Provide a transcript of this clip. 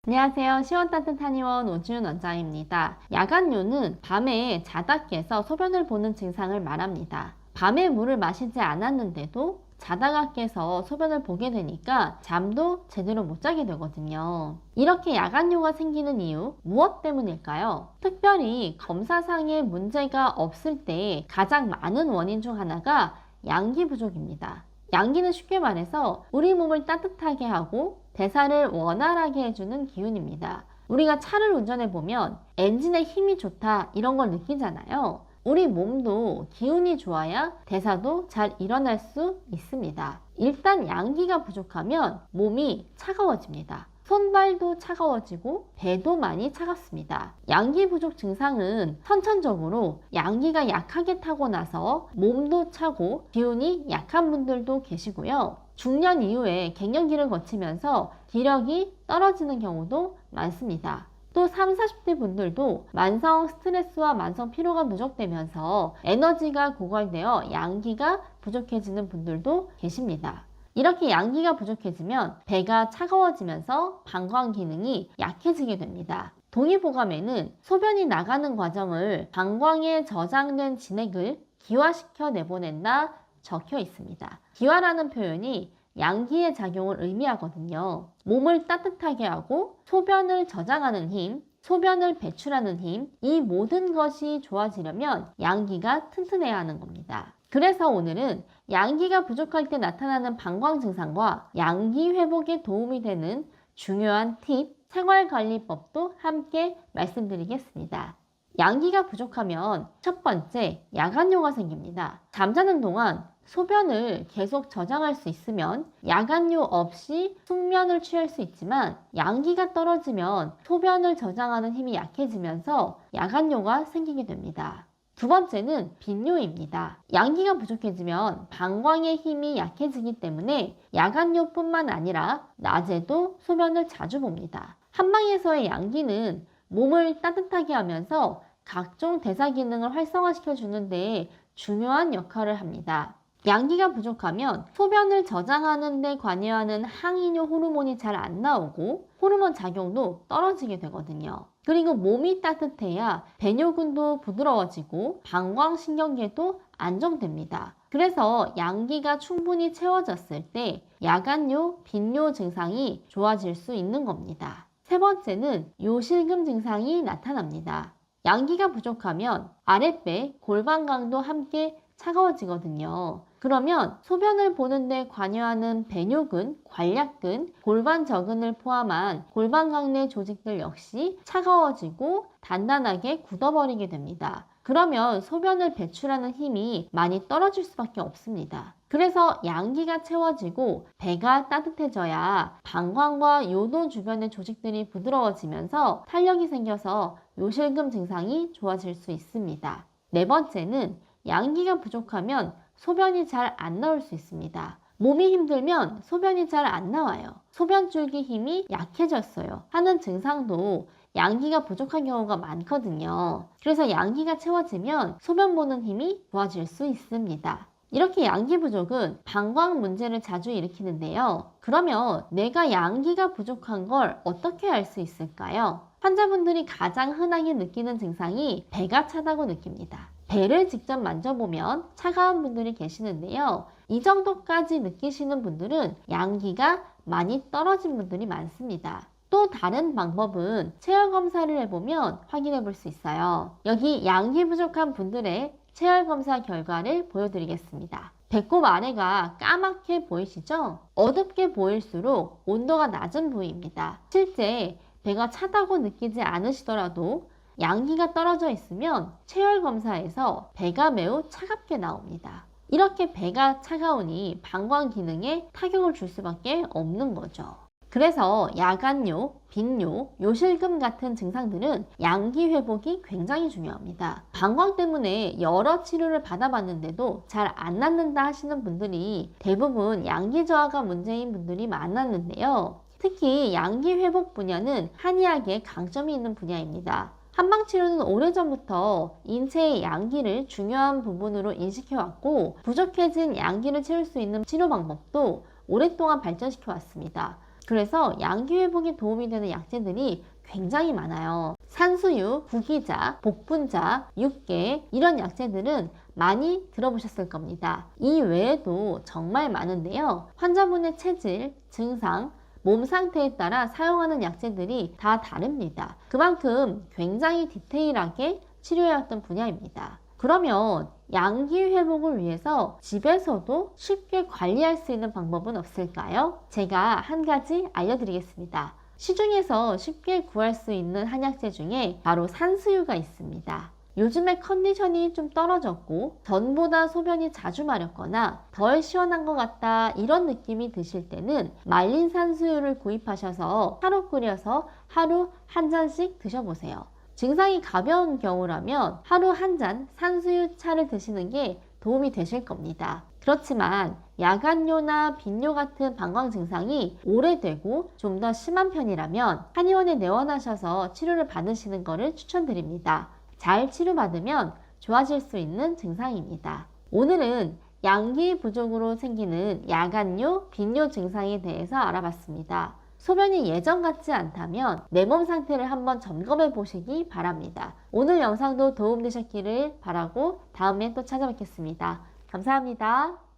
안녕하세요. 시원따뜻한 의원 오지윤 원장입니다. 야간요는 밤에 자다 깨서 소변을 보는 증상을 말합니다. 밤에 물을 마시지 않았는데도 자다가 깨서 소변을 보게 되니까 잠도 제대로 못 자게 되거든요. 이렇게 야간요가 생기는 이유 무엇 때문일까요? 특별히 검사상에 문제가 없을 때 가장 많은 원인 중 하나가 양기 부족입니다. 양기는 쉽게 말해서 우리 몸을 따뜻하게 하고 대사를 원활하게 해주는 기운입니다. 우리가 차를 운전해 보면 엔진에 힘이 좋다 이런 걸 느끼잖아요. 우리 몸도 기운이 좋아야 대사도 잘 일어날 수 있습니다. 일단 양기가 부족하면 몸이 차가워집니다. 손발도 차가워지고 배도 많이 차갑습니다. 양기 부족 증상은 선천적으로 양기가 약하게 타고나서 몸도 차고 기운이 약한 분들도 계시고요. 중년 이후에 갱년기를 거치면서 기력이 떨어지는 경우도 많습니다. 또 30, 40대 분들도 만성 스트레스와 만성 피로가 누적되면서 에너지가 고갈되어 양기가 부족해지는 분들도 계십니다. 이렇게 양기가 부족해지면 배가 차가워지면서 방광 기능이 약해지게 됩니다. 동의보감에는 소변이 나가는 과정을 방광에 저장된 진액을 기화시켜 내보낸다 적혀 있습니다. 기화라는 표현이 양기의 작용을 의미하거든요. 몸을 따뜻하게 하고 소변을 저장하는 힘, 소변을 배출하는 힘, 이 모든 것이 좋아지려면 양기가 튼튼해야 하는 겁니다. 그래서 오늘은 양기가 부족할 때 나타나는 방광 증상과 양기 회복에 도움이 되는 중요한 팁, 생활관리법도 함께 말씀드리겠습니다. 양기가 부족하면 첫 번째, 야간요가 생깁니다. 잠자는 동안 소변을 계속 저장할 수 있으면 야간요 없이 숙면을 취할 수 있지만 양기가 떨어지면 소변을 저장하는 힘이 약해지면서 야간요가 생기게 됩니다. 두 번째는 빈뇨입니다. 양기가 부족해지면 방광의 힘이 약해지기 때문에 야간요뿐만 아니라 낮에도 소변을 자주 봅니다. 한방에서의 양기는 몸을 따뜻하게 하면서 각종 대사 기능을 활성화시켜 주는데 중요한 역할을 합니다. 양기가 부족하면 소변을 저장하는 데 관여하는 항이뇨 호르몬이 잘 안 나오고 호르몬 작용도 떨어지게 되거든요. 그리고 몸이 따뜻해야 배뇨근도 부드러워지고 방광신경계도 안정됩니다. 그래서 양기가 충분히 채워졌을 때 야간요, 빈뇨 증상이 좋아질 수 있는 겁니다. 세 번째는 요실금 증상이 나타납니다. 양기가 부족하면 아랫배, 골반강도 함께 차가워지거든요. 그러면 소변을 보는데 관여하는 배뇨근, 관략근, 골반저근을 포함한 골반강 내 조직들 역시 차가워지고 단단하게 굳어버리게 됩니다. 그러면 소변을 배출하는 힘이 많이 떨어질 수밖에 없습니다. 그래서 양기가 채워지고 배가 따뜻해져야 방광과 요도 주변의 조직들이 부드러워지면서 탄력이 생겨서 요실금 증상이 좋아질 수 있습니다. 네 번째는 양기가 부족하면 소변이 잘 안 나올 수 있습니다. 몸이 힘들면 소변이 잘 안 나와요. 소변 줄기 힘이 약해졌어요 하는 증상도 양기가 부족한 경우가 많거든요. 그래서 양기가 채워지면 소변 보는 힘이 좋아질 수 있습니다. 이렇게 양기 부족은 방광 문제를 자주 일으키는데요. 그러면 내가 양기가 부족한 걸 어떻게 알 수 있을까요? 환자분들이 가장 흔하게 느끼는 증상이 배가 차다고 느낍니다. 배를 직접 만져보면 차가운 분들이 계시는데요. 이 정도까지 느끼시는 분들은 양기가 많이 떨어진 분들이 많습니다. 또 다른 방법은 체열 검사를 해보면 확인해 볼 수 있어요. 여기 양기 부족한 분들의 체열 검사 결과를 보여드리겠습니다. 배꼽 아래가 까맣게 보이시죠? 어둡게 보일수록 온도가 낮은 부위입니다. 실제 배가 차다고 느끼지 않으시더라도 양기가 떨어져 있으면 체열 검사에서 배가 매우 차갑게 나옵니다. 이렇게 배가 차가우니 방광 기능에 타격을 줄 수밖에 없는 거죠. 그래서 야간요, 빈뇨, 요실금 같은 증상들은 양기 회복이 굉장히 중요합니다. 방광 때문에 여러 치료를 받아봤는데도 잘 안 낫는다 하시는 분들이 대부분 양기 저하가 문제인 분들이 많았는데요. 특히 양기 회복 분야는 한의학의 강점이 있는 분야입니다. 한방치료는 오래전부터 인체의 양기를 중요한 부분으로 인식해왔고 부족해진 양기를 채울 수 있는 치료 방법도 오랫동안 발전시켜 왔습니다. 그래서 양기 회복에 도움이 되는 약재들이 굉장히 많아요. 산수유, 구기자, 복분자, 육개 이런 약재들은 많이 들어보셨을 겁니다. 이 외에도 정말 많은데요. 환자분의 체질, 증상, 몸 상태에 따라 사용하는 약재들이 다 다릅니다. 그만큼 굉장히 디테일하게 치료해왔던 분야입니다. 그러면 양기 회복을 위해서 집에서도 쉽게 관리할 수 있는 방법은 없을까요? 제가 한 가지 알려드리겠습니다. 시중에서 쉽게 구할 수 있는 한약재 중에 바로 산수유가 있습니다. 요즘에 컨디션이 좀 떨어졌고 전보다 소변이 자주 마렵거나 덜 시원한 것 같다 이런 느낌이 드실 때는 말린 산수유를 구입하셔서 하루 끓여서 하루 한 잔씩 드셔보세요. 증상이 가벼운 경우라면 하루 한 잔 산수유 차를 드시는 게 도움이 되실 겁니다. 그렇지만 야간뇨나 빈뇨 같은 방광 증상이 오래되고 좀 더 심한 편이라면 한의원에 내원하셔서 치료를 받으시는 것을 추천드립니다. 잘 치료받으면 좋아질 수 있는 증상입니다. 오늘은 양기 부족으로 생기는 야간뇨, 빈뇨 증상에 대해서 알아봤습니다. 소변이 예전 같지 않다면 내 몸 상태를 한번 점검해 보시기 바랍니다. 오늘 영상도 도움되셨기를 바라고 다음에 또 찾아뵙겠습니다. 감사합니다.